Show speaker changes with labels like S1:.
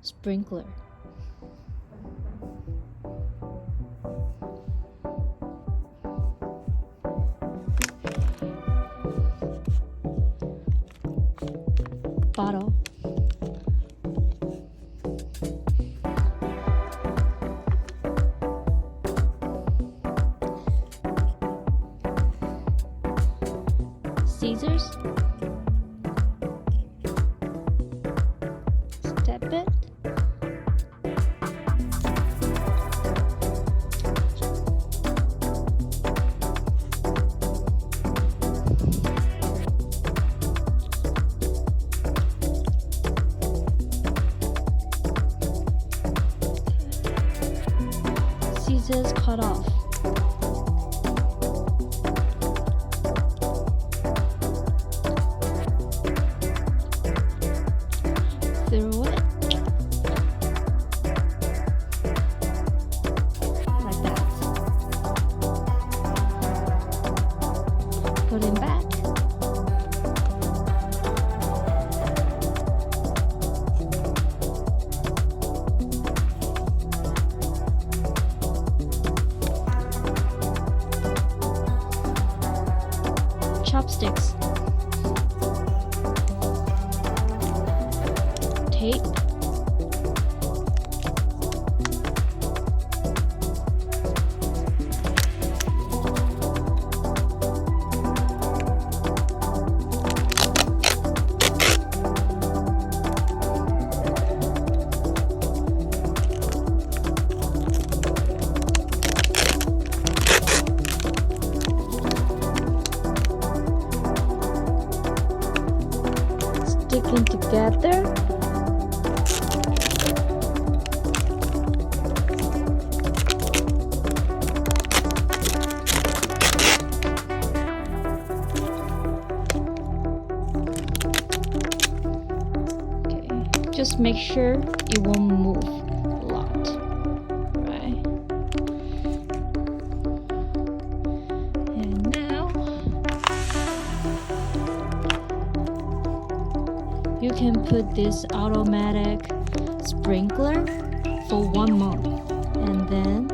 S1: sprinkler. Bottle. Scissors. Step it. Scissors cut off. Through it. Like that. Put it back. Chopsticks. Tape. Sticking together. Okay, just make sure it won't move a lot, right? And now you can put this automatic sprinkler for 1 month, and then